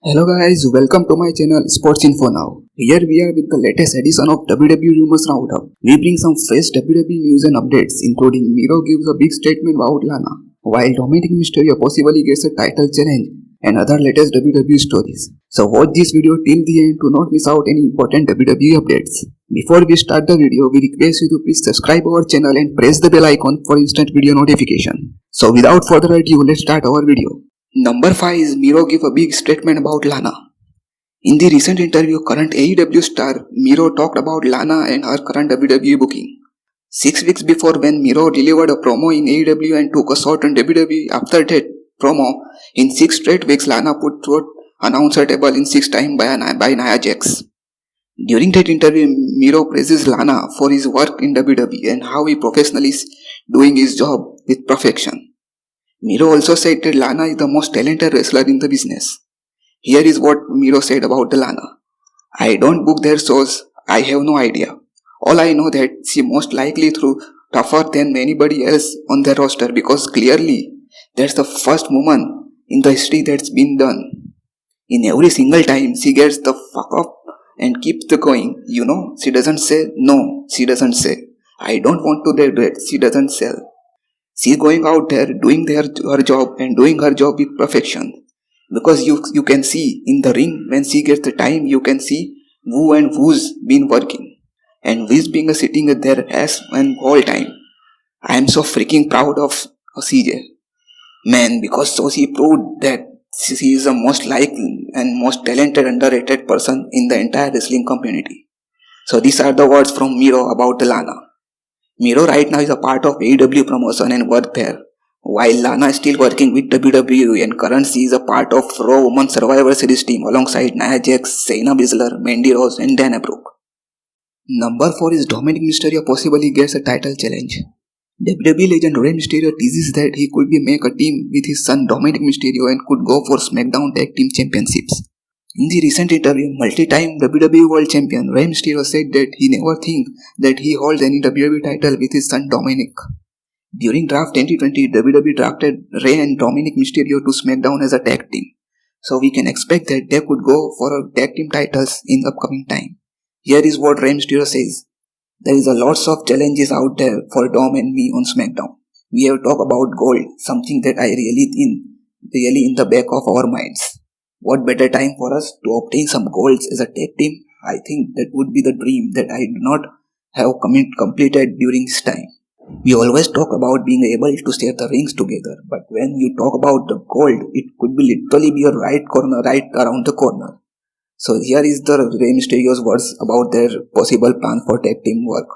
Hello guys, welcome to my channel Sports Info Now. Here we are with the latest edition of WWE Rumors Roundup. We bring some fresh WWE news and updates, including Miro gives a big statement about Lana, while Dominic Mysterio possibly gets a title challenge, and other latest WWE stories. So watch this video till the end to not miss out any important WWE updates. Before we start the video, we request you to please subscribe our channel and press the bell icon for instant video notification. So without further ado, let's start our video. Number 5 is Miro give a big statement about Lana. In the recent interview, current AEW star Miro talked about Lana and her current WWE booking. 6 weeks before, when Miro delivered a promo in AEW and took a shot on WWE after that promo, in 6 straight weeks Lana put through announcer table in 6 times by Nia Jax. During that interview, Miro praises Lana for his work in WWE and how he professionally is doing his job with perfection. Miro also said that Lana is the most talented wrestler in the business. Here is what Miro said about the Lana. I don't book their shows, I have no idea. All I know that she most likely threw tougher than anybody else on their roster, because clearly that's the first woman in the history that's been done. In every single time she gets the fuck up and keeps the going. She doesn't say no, she doesn't say I don't want to do that, she doesn't sell. She's going out there doing her job and doing her job with perfection. Because you can see in the ring, when she gets the time, you can see who and who's been working. And who's being sitting there as and all time. I am so freaking proud of CJ. Man, because so she proved that she is the most liked and most talented, underrated person in the entire wrestling community. So these are the words from Miro about the Lana. Miro right now is a part of AEW promotion and work there, while Lana is still working with WWE, and currently is a part of Raw Women's Survivor Series team alongside Nia Jax, Shayna Baszler, Mandy Rose and Dana Brooke. Number 4 is Dominic Mysterio possibly gets a title challenge. WWE legend Rey Mysterio teases that he could make a team with his son Dominic Mysterio and could go for SmackDown Tag Team Championships. In the recent interview, multi-time WWE World Champion Rey Mysterio said that he never thinks that he holds any WWE title with his son Dominic. During Draft 2020, WWE drafted Rey and Dominic Mysterio to SmackDown as a tag team. So we can expect that they could go for a tag team titles in upcoming time. Here is what Rey Mysterio says. There is a lots of challenges out there for Dom and me on SmackDown. We have talked about gold, something that I really in the back of our minds. What better time for us to obtain some golds as a tag team? I think that would be the dream that I do not have completed during this time. We always talk about being able to share the rings together, but when you talk about the gold, it could be literally be a right around the corner. So here is the Rey Mysterio's words about their possible plan for tag team work.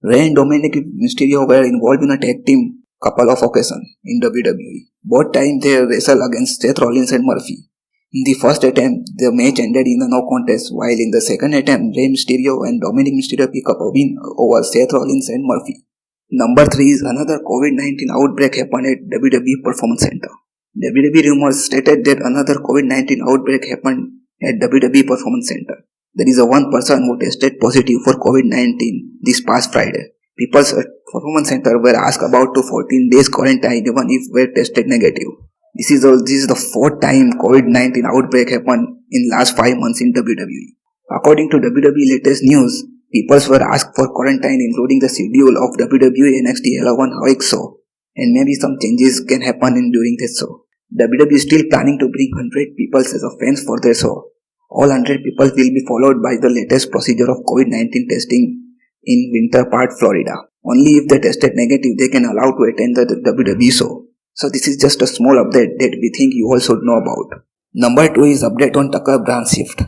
Rey and Dominic Mysterio were involved in a tag team couple of occasions in WWE. Both times they wrestled against Seth Rollins and Murphy. In the first attempt, the match ended in a no contest, while in the second attempt, Rey Mysterio and Dominic Mysterio pick up a win over Seth Rollins and Murphy. Number 3 is another COVID-19 outbreak happened at WWE Performance Center. WWE rumors stated that another COVID-19 outbreak happened at WWE Performance Center. There is one person who tested positive for COVID-19 this past Friday. People at Performance Center were asked about to 14 days quarantine even if were tested negative. This is the 4th time COVID-19 outbreak happened in last 5 months in WWE. According to WWE latest news, people were asked for quarantine, including the schedule of WWE NXT 11 Week show, and maybe some changes can happen during this show. WWE is still planning to bring 100 people as a fans for their show. All 100 people will be followed by the latest procedure of COVID-19 testing in Winter Park, Florida. Only if they tested negative, they can allow to attend the WWE show. So this is just a small update that we think you all should know about. Number 2 is update on Tucker brand shift.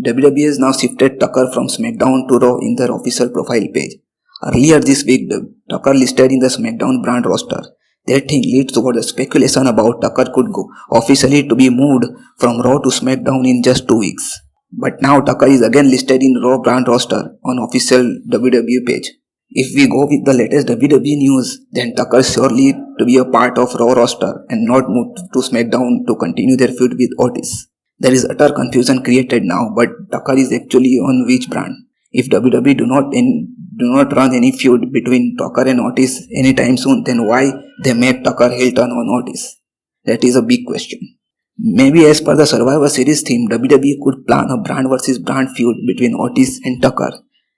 WWE has now shifted Tucker from SmackDown to Raw in their official profile page. Earlier this week, Tucker listed in the SmackDown brand roster. That thing leads toward the speculation about Tucker could go officially to be moved from Raw to SmackDown in just 2 weeks. But now Tucker is again listed in Raw brand roster on official WWE page. If we go with the latest WWE news, then Tucker surely to be a part of Raw roster and not moved to SmackDown to continue their feud with Otis. There is utter confusion created now, but Tucker is actually on which brand? If WWE do not run any feud between Tucker and Otis anytime soon, then why they made Tucker heel turn on Otis? That is a big question. Maybe as per the Survivor Series theme, WWE could plan a brand versus brand feud between Otis and Tucker,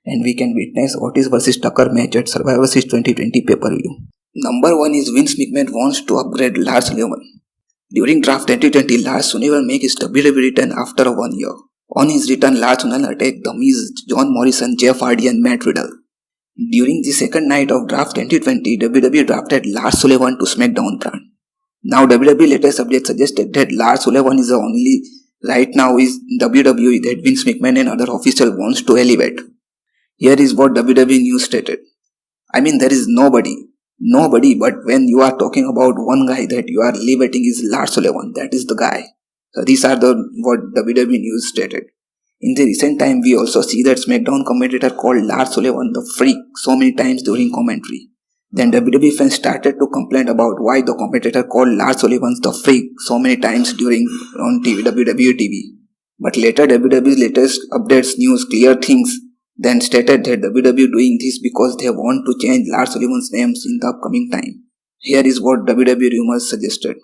and we can witness Otis versus Tucker match at Survivor Series 2020 pay-per-view. Number 1 is Vince McMahon wants to upgrade Lars Sullivan. During draft 2020, Lars Sullivan made his WWE return after 1 year. On his return, Lars Sullivan attacked The Miz, John Morrison, Jeff Hardy and Matt Riddle. During the second night of draft 2020, WWE drafted Lars Sullivan to SmackDown brand. Now WWE latest update suggested that Lars Sullivan is the only right now is WWE that Vince McMahon and other official wants to elevate. Here is what WWE news stated. I mean, there is nobody, but when you are talking about one guy that you are elevating is Lars Sullivan, that is the guy. So these are what WWE news stated. In the recent time, we also see that SmackDown commentator called Lars Sullivan the Freak so many times during commentary. Then WWE fans started to complain about why the commentator called Lars Sullivan the Freak so many times during on WWE TV. But later WWE's latest updates news clear things, then stated that WWE doing this because they want to change Lars Sullivan's names in the upcoming time. Here is what WWE rumors suggested.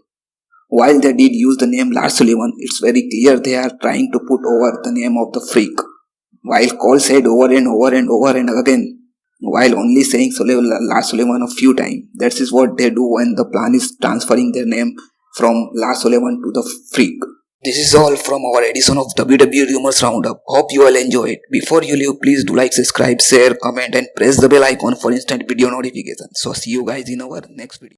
While they did use the name Lars Sullivan, it's very clear they are trying to put over the name of the Freak. While Cole said over and over and over and again, while only saying Lars Sullivan a few times. That is what they do when the plan is transferring their name from Lars Sullivan to the Freak. This is all from our edition of WWE Rumors Roundup. Hope you all enjoy it. Before you leave, please do like, subscribe, share, comment and press the bell icon for instant video notifications. So see you guys in our next video.